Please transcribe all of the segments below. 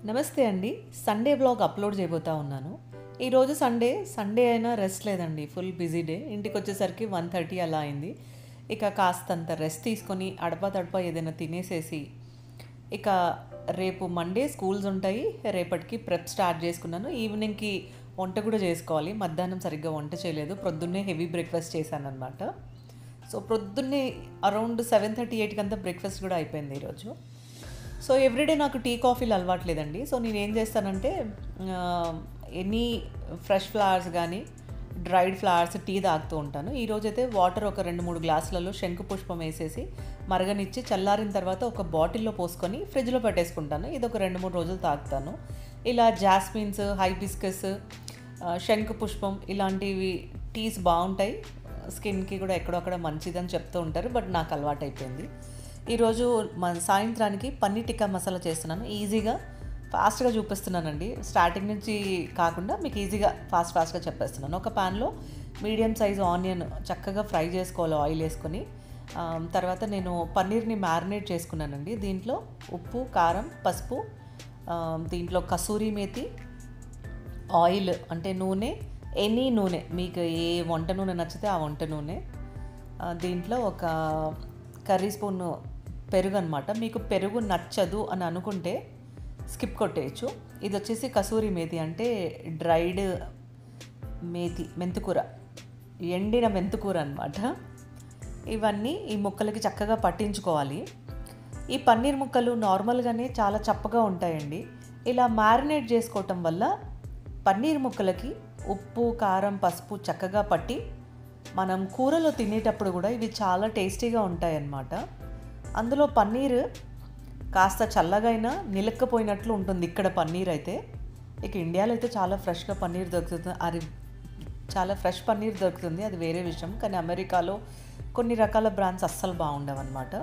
నమస్తే అండి. Sunday vlog upload చేయబోతా ఉన్నాను. ఈరోజు సండే అయినా రెస్ట్ లేదండి. Full busy day. ఇంటికొచ్చేసరికి 1:30 అలా అయింది. ఇక కాస్తంత రెస్ట్ తీసుకొని అడపా ఏదైనా తినేసేసి ఇక రేపు మండే స్కూల్స్ ఉంటాయి. రేపటికి ప్రెప్ స్టార్ట్ చేసుకున్నాను. ఈవినింగ్‌కి వంట కూడా చేసుకోవాలి. మధ్యాహ్నం సరిగ్గా వంట చేయలేదు. ప్రొద్దున్నే హెవీ బ్రేక్‌ఫాస్ట్ చేశాననమాట. సో ప్రొద్దున్నే అరౌండ్ 7:30, 8 కంతా బ్రేక్‌ఫాస్ట్ కూడా అయిపోయింది ఈరోజు. సో ఎవ్రీడే నాకు టీ కాఫీలు అలవాట్లేదండి. సో నేనేం చేస్తానంటే ఎనీ ఫ్రెష్ ఫ్లవర్స్ కానీ డ్రైడ్ ఫ్లవర్స్ టీ తాగుతూ ఉంటాను. ఈరోజైతే వాటర్ ఒక 2-3 గ్లాసులలో శంకు పుష్పం వేసేసి మరగనిచ్చి చల్లారిన తర్వాత ఒక బాటిల్లో పోసుకొని ఫ్రిడ్జ్లో పెట్టేసుకుంటాను. ఇది ఒక 2-3 రోజులు తాగుతాను. ఇలా జాస్మిన్స్, హైబిస్కస్, శంకు పుష్పం ఇలాంటివి టీస్ బాగుంటాయి. స్కిన్కి కూడా ఎక్కడొక్కడ మంచిదని చెప్తూ ఉంటారు. బట్ నాకు అలవాటు అయిపోయింది. ఈరోజు సాయంత్రానికి పన్నీర్ టిక్కా మసాలా చేస్తున్నాను. ఈజీగా ఫాస్ట్గా చూపిస్తున్నానండి. స్టార్టింగ్ నుంచి కాకుండా మీకు ఈజీగా ఫాస్ట్గా చెప్పేస్తున్నాను. ఒక ప్యాన్లో మీడియం సైజు ఆనియన్ చక్కగా ఫ్రై చేసుకోవాలి ఆయిల్ వేసుకొని. తర్వాత నేను పన్నీర్ని మ్యారినేట్ చేసుకున్నానండి. దీంట్లో ఉప్పు, కారం, పసుపు, దీంట్లో కసూరి మేతి, ఆయిల్ అంటే నూనె, ఎనీ నూనె మీకు ఏ వంట నూనె నచ్చితే ఆ వంట నూనె, దీంట్లో ఒక కర్రీ స్పూన్ పెరుగు అనమాట. మీకు పెరుగు నచ్చదు అని అనుకుంటే స్కిప్ కొట్టేయచ్చు. ఇది వచ్చేసి కసూరి మేతి అంటే డ్రైడ్ మేతి, మెంతుకూర, ఎండిన మెంతుకూర అనమాట. ఇవన్నీ ఈ ముక్కలకి చక్కగా పట్టించుకోవాలి. ఈ పన్నీర్ ముక్కలు నార్మల్గానే చాలా చప్పగా ఉంటాయండి. ఇలా మ్యారినేట్ చేసుకోవటం వల్ల పన్నీర్ ముక్కలకి ఉప్పు, కారం, పసుపు చక్కగా పట్టి మనం కూరలో తినేటప్పుడు కూడా ఇవి చాలా టేస్టీగా ఉంటాయన్నమాట. అందులో పన్నీర్ కాస్త చల్లగైనా నిలక్కపోయినట్లు ఉంటుంది ఇక్కడ పన్నీర్ అయితే. ఇక ఇండియాలో అయితే చాలా ఫ్రెష్గా పన్నీర్ దొరుకుతుంది. అది చాలా ఫ్రెష్ పన్నీర్ దొరుకుతుంది, అది వేరే విషయం. కానీ అమెరికాలో కొన్ని రకాల బ్రాండ్స్ అస్సలు బాగుండవు అనమాట.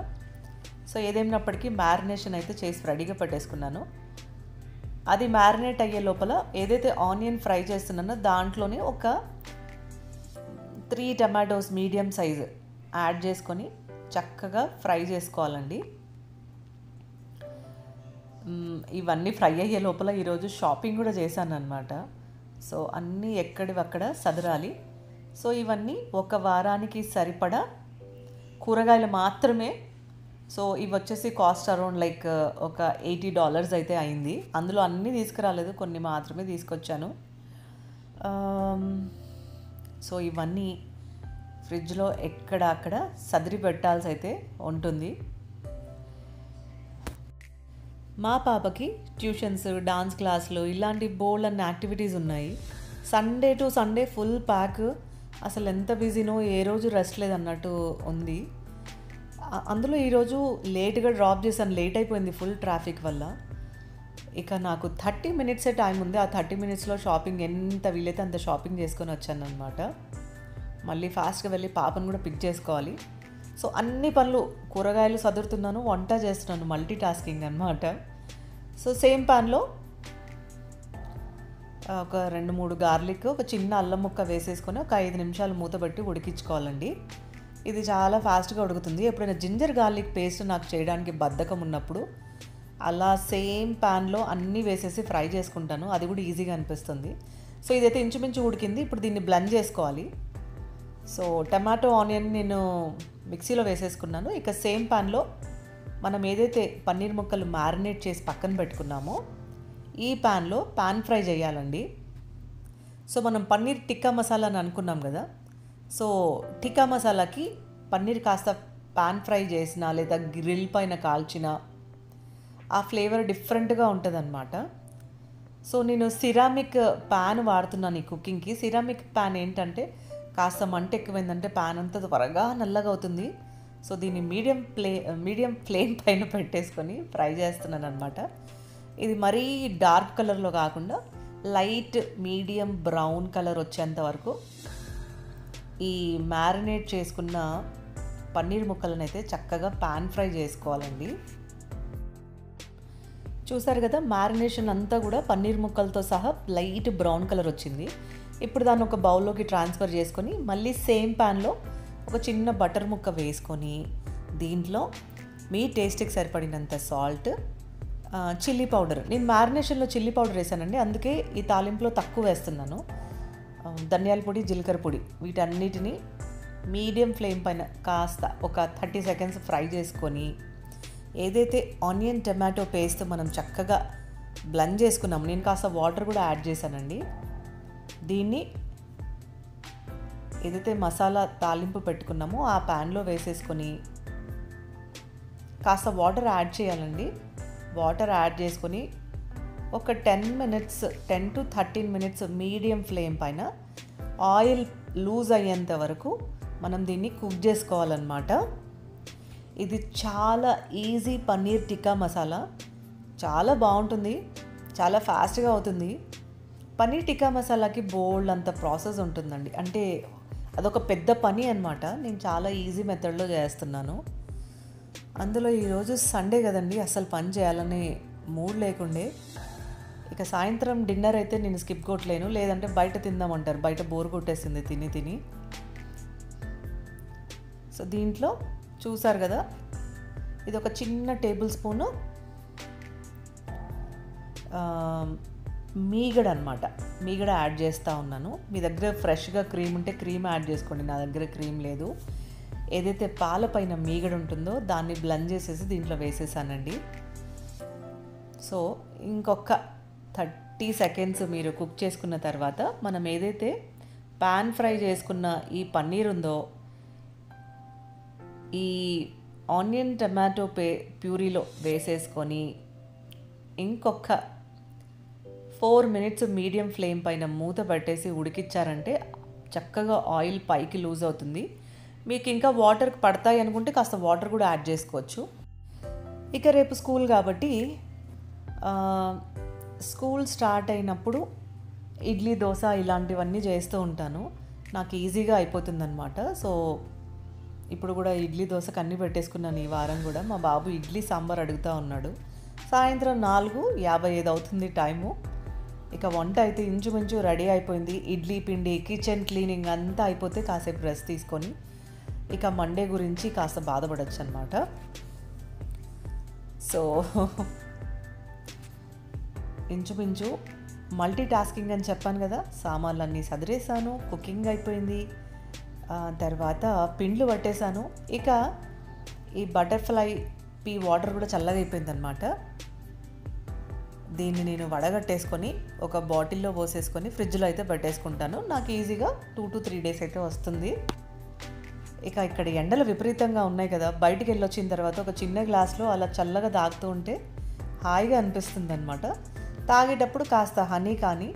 సో ఏదేమైనప్పటికీ మ్యారినేషన్ అయితే చేసి రెడీగా పెట్టేసుకున్నాను. అది మ్యారినేట్ అయ్యే లోపల ఏదైతే ఆనియన్ ఫ్రై చేస్తున్నానో దాంట్లోనే ఒక 3 టమాటోస్ మీడియం సైజు యాడ్ చేసుకొని చక్కగా ఫ్రై చేసుకోవాలండి. ఇవన్నీ ఫ్రై అయ్యే లోపల ఈరోజు షాపింగ్ కూడా చేశాను అనమాట. సో అన్నీ ఎక్కడివక్కడ సదరాలి. సో ఇవన్నీ ఒక వారానికి సరిపడా కూరగాయలు మాత్రమే. సో ఇవి వచ్చేసి కాస్ట్ అరౌండ్ లైక్ ఒక $80 అయితే అయింది. అందులో అన్నీ తీసుకురాలేదు, కొన్ని మాత్రమే తీసుకొచ్చాను. సో ఇవన్నీ ఫ్రిడ్జ్లో ఎక్కడక్కడ సదిరి పెట్టాల్సి అయితే ఉంటుంది. మా పాపకి ట్యూషన్స్, డాన్స్ క్లాసులు ఇలాంటి బోల్డ్ అన్ని యాక్టివిటీస్ ఉన్నాయి. Sunday to Sunday full pack. అసలు ఎంత బిజీనో, ఏ రోజు రెస్ట్ లేదన్నట్టు ఉంది. అందులో ఈరోజు లేట్గా డ్రాప్ చేశాను. లేట్ అయిపోయింది ఫుల్ ట్రాఫిక్ వల్ల. ఇక నాకు 30 మినిట్సే టైం ఉంది. ఆ 30 మినిట్స్లో షాపింగ్ ఎంత వీలైతే అంత షాపింగ్ చేసుకొని వచ్చాను అనమాట. మళ్ళీ ఫాస్ట్గా వెళ్ళి పాపను కూడా పిక్ చేసుకోవాలి. సో అన్ని పనులు, కూరగాయలు సదురుతున్నాను, వంట చేస్తున్నాను, మల్టీ టాస్కింగ్ అనమాట. సో సేమ్ ప్యాన్లో ఒక 2-3 గార్లిక్, ఒక చిన్న అల్లం ముక్క వేసేసుకొని ఒక 5 నిమిషాలు మూత పెట్టి ఉడికించుకోవాలండి. ఇది చాలా ఫాస్ట్గా ఉడుకుతుంది. ఎప్పుడైనా జింజర్ గార్లిక్ పేస్ట్ నాకు చేయడానికి బద్ధకం ఉన్నప్పుడు అలా సేమ్ ప్యాన్లో అన్నీ వేసేసి ఫ్రై చేసుకుంటాను. అది కూడా ఈజీగా అనిపిస్తుంది. సో ఇదైతే ఇంచుమించు ఉడికింది. ఇప్పుడు దీన్ని బ్లెండ్ చేసుకోవాలి. సో టమాటో, ఆనియన్ నేను మిక్సీలో వేసేసుకున్నాను. ఇక సేమ్ ప్యాన్లో మనం ఏదైతే పన్నీర్ ముక్కలు మ్యారినేట్ చేసి పక్కన పెట్టుకున్నామో ఈ ప్యాన్లో పాన్ ఫ్రై చేయాలండి. సో మనం పన్నీర్ టిక్కా మసాలా అని అనుకున్నాం కదా. సో టిక్కా మసాలాకి పన్నీర్ కాస్త పాన్ ఫ్రై చేసిన లేదా గ్రిల్ పైన కాల్చిన ఆ ఫ్లేవర్ డిఫరెంట్గా ఉంటుందన్నమాట. సో నేను సిరామిక్ ప్యాన్ వాడుతున్నాను ఈ కుకింగ్కి. సిరామిక్ ప్యాన్ ఏంటంటే కాస్త మంట ఎక్కువైందంటే ప్యాన్ అంతా త్వరగా నల్లగా అవుతుంది. సో దీన్ని మీడియం ఫ్లేమ్ పైన పెట్టేసుకొని ఫ్రై చేస్తున్నాను అనమాట. ఇది మరీ డార్క్ కలర్లో కాకుండా లైట్ మీడియం బ్రౌన్ కలర్ వచ్చేంత వరకు ఈ మ్యారినేట్ చేసుకున్న పన్నీర్ ముక్కలను అయితే చక్కగా పాన్ ఫ్రై చేసుకోవాలండి. చూసారు కదా, మ్యారినేషన్ అంతా కూడా పన్నీర్ ముక్కలతో సహా లైట్ బ్రౌన్ కలర్ వచ్చింది. ఇప్పుడు దాన్ని ఒక బౌల్లోకి ట్రాన్స్ఫర్ చేసుకొని మళ్ళీ సేమ్ ప్యాన్లో ఒక చిన్న బటర్ ముక్క వేసుకొని దీంట్లో మీ టేస్ట్కి సరిపడినంత సాల్ట్, చిల్లీ పౌడర్, నేను మ్యారినేషన్లో చిల్లీ పౌడర్ వేసానండి, అందుకే ఈ తాలింపులో తక్కువ వేస్తున్నాను. ధనియాల పొడి, జీలకర్ర పొడి, వీటన్నిటిని మీడియం ఫ్లేమ్ పైన కాస్త ఒక 30 సెకండ్స్ ఫ్రై చేసుకొని, ఏదైతే ఆనియన్ టమాటో పేస్ట్ మనం చక్కగా బ్లెండ్ చేసుకున్నాము, నేను కాస్త వాటర్ కూడా యాడ్ చేశానండి. దీన్ని ఏదైతే మసాలా తాలింపు పెట్టుకున్నామో ఆ ప్యాన్లో వేసేసుకొని కాస్త వాటర్ యాడ్ చేయాలండి. వాటర్ యాడ్ చేసుకొని ఒక 10 to 13 మినిట్స్ మీడియం ఫ్లేమ్ పైన ఆయిల్ లూజ్ అయ్యేంత వరకు మనం దీన్ని కుక్ చేసుకోవాలన్నమాట. ఇది చాలా ఈజీ పన్నీర్ టిక్కా మసాలా, చాలా బాగుంటుంది, చాలా ఫాస్ట్గా అవుతుంది. పన్నీర్ టిక్కా మసాలాకి బోల్డ్ అంత ప్రాసెస్ ఉంటుందండి, అంటే అదొక పెద్ద పని అన్నమాట. నేను చాలా ఈజీ మెథడ్లో చేస్తున్నాను. అందులో ఈరోజు సండే కదండి, అసలు పని చేయాలనే మూడ్ లేకుండే. ఇక సాయంత్రం డిన్నర్ అయితే నేను స్కిప్ కొట్టలేను, లేదంటే బయట తిందామంటారు, బయట బోర్ కొట్టేసింది తిని. సో దీంట్లో చూసారు కదా, ఇది ఒక చిన్న టేబుల్ స్పూను మీగడ అనమాట, మీగడ యాడ్ చేస్తూ ఉన్నాను. మీ దగ్గర ఫ్రెష్గా క్రీమ్ ఉంటే క్రీమ్ యాడ్ చేసుకోండి, నా దగ్గర క్రీమ్ లేదు. ఏదైతే పాల పైన మీగడ ఉంటుందో దాన్ని బ్లెండ్ చేసేసి దీంట్లో వేసేసానండి. సో ఇంకొక 30 సెకండ్స్ మీరు కుక్ చేసుకున్న తర్వాత మనం ఏదైతే పాన్ ఫ్రై చేసుకున్న ఈ పన్నీర్ ఉందో ఈ ఆనియన్ టమాటో ప్యూరీలో వేసేసుకొని ఇంకొక 4 మినిట్స్ మీడియం ఫ్లేమ్ పైన మూత పెట్టేసి ఉడికిచ్చారంటే చక్కగా ఆయిల్ పైకి లూజ్ అవుతుంది. మీకు ఇంకా వాటర్ పడతాయి అనుకుంటే కాస్త వాటర్ కూడా యాడ్ చేసుకోవచ్చు. ఇక రేపు స్కూల్ కాబట్టి స్కూల్ స్టార్ట్ అయినప్పుడు ఇడ్లీ, దోశ ఇలాంటివన్నీ చేస్తూ ఉంటాను, నాకు ఈజీగా అయిపోతుందన్నమాట. సో ఇప్పుడు కూడా ఇడ్లీ, దోశకు అన్నీ పెట్టేసుకున్నాను ఈ వారం కూడా. మా బాబు ఇడ్లీ సాంబార్ అడుగుతూ ఉన్నాడు. సాయంత్రం 4:55 అవుతుంది టైము. ఇక వంట అయితే ఇంచుమించు రెడీ అయిపోయింది. ఇడ్లీ పిండి, కిచెన్ క్లీనింగ్ అంతా అయిపోతే కాసేపు రెస్ట్ తీసుకొని ఇక మండే గురించి కాస్త బాధపడచ్చు అనమాట. సో ఇంచుమించు మల్టీ టాస్కింగ్ అని చెప్పాను కదా, సామాన్లన్నీ సదిరేసాను, కుకింగ్ అయిపోయింది, తర్వాత పిండ్లు పట్టేశాను. ఇక ఈ బటర్ఫ్లై పీ వాటర్ కూడా చల్లగా అయిపోయింది అనమాట. దీన్ని నేను వడగట్టేసుకొని ఒక బాటిల్లో పోసేసుకొని ఫ్రిడ్జ్లో అయితే పెట్టేసుకుంటాను. నాకు ఈజీగా 2 to 3 డేస్ అయితే వస్తుంది. ఇక ఇక్కడ ఎండలు విపరీతంగా ఉన్నాయి కదా, బయటికి వెళ్ళొచ్చిన తర్వాత ఒక చిన్న గ్లాస్లో అలా చల్లగా తాగుతూ ఉంటే హాయిగా అనిపిస్తుంది అనమాట. తాగేటప్పుడు కాస్త హనీ, కానీ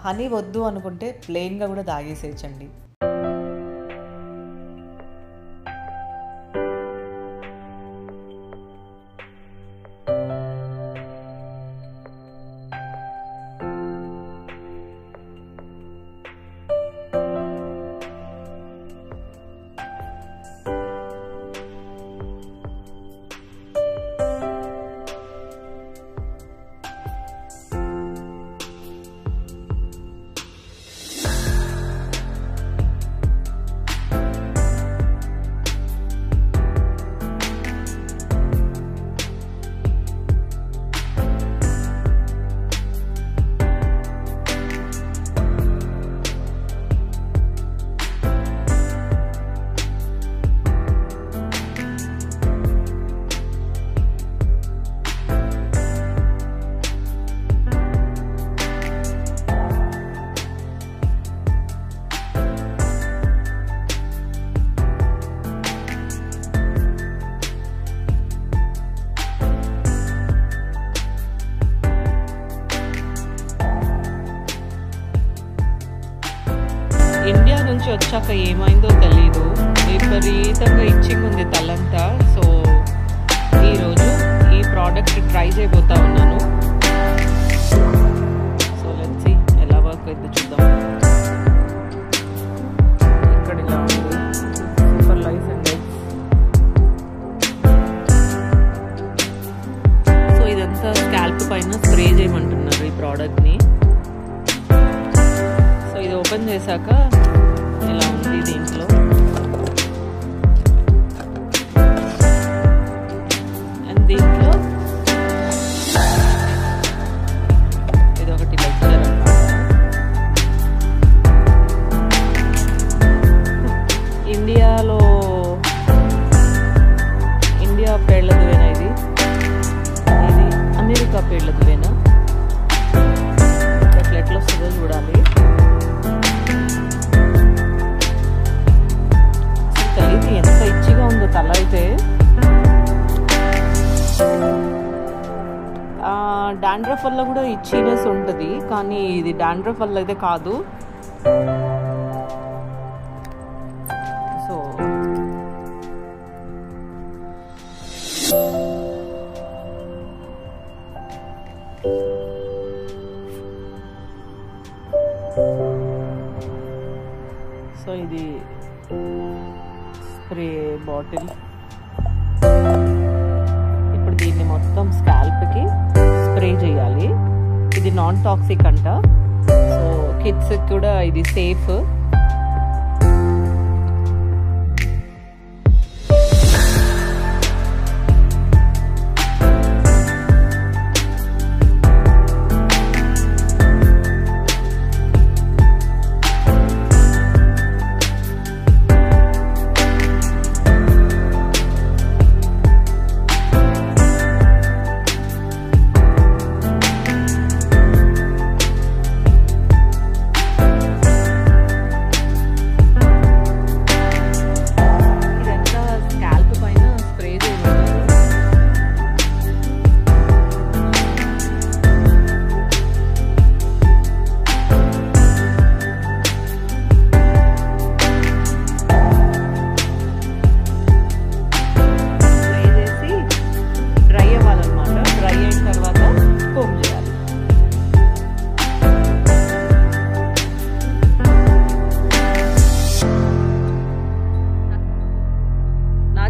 హనీ వద్దు అనుకుంటే ప్లెయిన్గా కూడా తాగేసేయచ్చండి. ఇండియా నుంచి వచ్చాక ఏమైందో తెలీదు, విపరీతంగా ఇచ్చింగ్ ఉంది తలంతా. సో ఈరోజు ఈ ప్రోడక్ట్ ట్రై చేయబోతా ఉన్నాను. సో లెట్స్ సీ ఎలా వర్క్ అయితే చూద్దాం. ఇక్కడ ఇలా ఉంది, సూపర్ లైఫ్ అండ్ సో ఇదంతా స్కాల్ప్ పైన స్ప్రే చేయమంటున్నారు ఈ ప్రోడక్ట్ని. సో ఇది ఓపెన్ చేశాక ఇలా ఉంది దీంట్లో. అండ్ దీంట్లో పేర్లదివేనా ఎట్లా వస్తుందో చూడాలి. తెలియదు ఎంత ఇచ్చిగా ఉందో తల అయితే. డాండ్రఫ్ వల్ల కూడా ఇచ్చినెస్ ఉంటుంది, కానీ ఇది డాండ్రఫ్ వల్ల అయితే కాదు. సో ఇది స్ప్రే బాటిల్. ఇప్పుడు దీన్ని మొత్తం స్కాల్ప్కి స్ప్రే చేయాలి. ఇది నాన్ టాక్సిక్ అంట, సో కిడ్స్కి కూడా ఇది సేఫ్.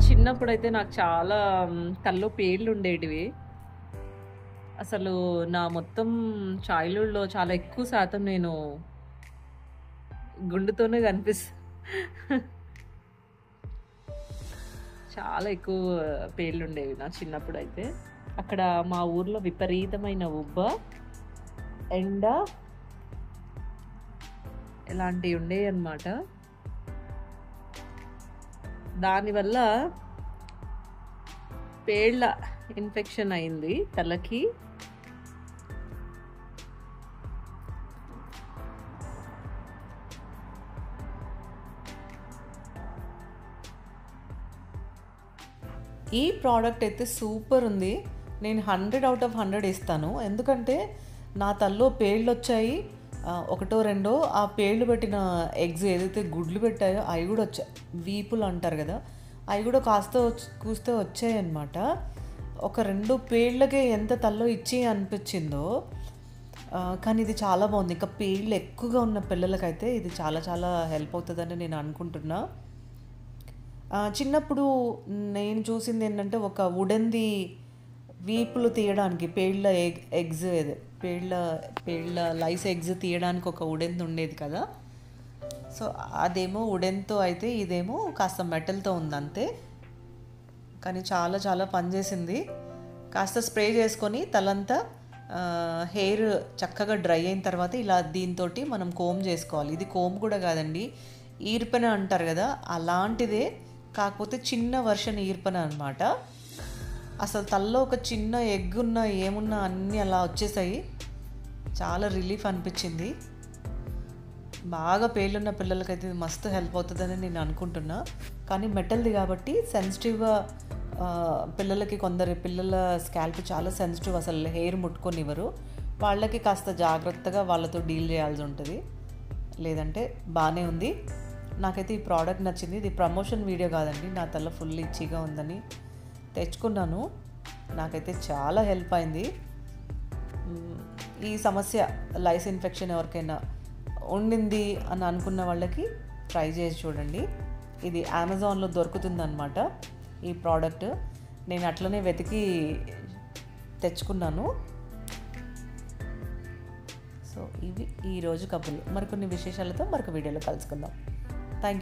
చిన్నప్పుడైతే నాకు చాలా తల్లో పేర్లు ఉండేటివి. అసలు నా మొత్తం చైల్డ్హుడ్లో చాలా ఎక్కువ శాతం నేను గుండుతోనే చాలా ఎక్కువ పేర్లు ఉండేవి నా చిన్నప్పుడు అయితే. అక్కడ మా ఊర్లో విపరీతమైన ఉబ్బ, ఎండ ఇలాంటివి ఉండేవి అన్నమాట. దానివల్ల పేళ్ళ ఇన్ఫెక్షన్ అయింది తలకి. ఈ ప్రోడక్ట్ అయితే సూపర్ ఉంది. నేను 100 out of 100 ఇస్తాను. ఎందుకంటే నా తల్లో పేళ్ళు వచ్చాయి, ఒకటో రెండో ఆ పేళ్ళు పెట్టిన ఎగ్స్ ఏదైతే గుడ్లు పెట్టాయో అవి కూడా వచ్చాయి. వీపులు అంటారు కదా, అవి కూడా కూస్తే వచ్చాయి అన్నమాట. ఒక 2 పేళ్ళకే ఎంత తల్లో ఇచ్చి అనిపించిందో. కానీ ఇది చాలా బాగుంది. ఇంకా పేళ్ళు ఎక్కువగా ఉన్న పిల్లలకైతే ఇది చాలా చాలా హెల్ప్ అవుతుందని నేను అనుకుంటున్నా. చిన్నప్పుడు నేను చూసింది ఏంటంటే ఒక వుడెన్ది వీపులు తీయడానికి పేళ్ళ ఎగ్స్ పేళ్ళ లైస్ ఎగ్స్ తీయడానికి ఒక వుడెన్ది ఉండేది కదా. సో అదేమో వుడెన్తో అయితే ఇదేమో కాస్త మెటల్తో ఉంది అంతే. కానీ చాలా చాలా పనిచేసింది. కాస్త స్ప్రే చేసుకొని తలంతా హెయిర్ చక్కగా డ్రై అయిన తర్వాత ఇలా దీంతో మనం కోమ్ చేసుకోవాలి. ఇది కోమ్ కూడా కాదండి, ఈర్పెన అంటారు కదా, అలాంటిదే, కాకపోతే చిన్న వర్షన్ ఈర్పెన అనమాట. అసలు తల్లో ఒక చిన్న ఎగ్ ఉన్నా ఏమున్నా అన్నీ అలా వచ్చేసాయి. చాలా రిలీఫ్ అనిపించింది. బాగా పేర్లున్న పిల్లలకైతే ఇది మస్తు హెల్ప్ అవుతుందని నేను అనుకుంటున్నా. కానీ మెటల్ది కాబట్టి సెన్సిటివ్గా పిల్లలకి, కొందరు పిల్లల స్కాల్ప్ చాలా సెన్సిటివ్, అసలు హెయిర్ ముట్టుకొనివ్వరు. వాళ్ళకి కాస్త జాగ్రత్తగా వాళ్ళతో డీల్ చేయాల్సి ఉంటుంది. లేదంటే బాగానే ఉంది. నాకైతే ఈ ప్రోడక్ట్ నచ్చింది. ఇది ప్రమోషన్ వీడియో కాదండి, నా తల ఫుల్ ఇచ్చిగా ఉందని తెచ్చుకున్నాను. నాకైతే చాలా హెల్ప్ అయింది. ఈ సమస్య లైస్ ఇన్ఫెక్షన్ ఎవరికైనా ఉండింది అని అనుకున్న వాళ్ళకి ట్రై చేసి చూడండి. ఇది అమెజాన్లో దొరుకుతుందన్నమాట ఈ ప్రోడక్ట్. నేను అట్లనే వెతికి తెచ్చుకున్నాను. సో ఇవి ఈరోజు కబుర్లు. మరికొన్ని విశేషాలతో మరొక వీడియోలో కలుసుకుందాం.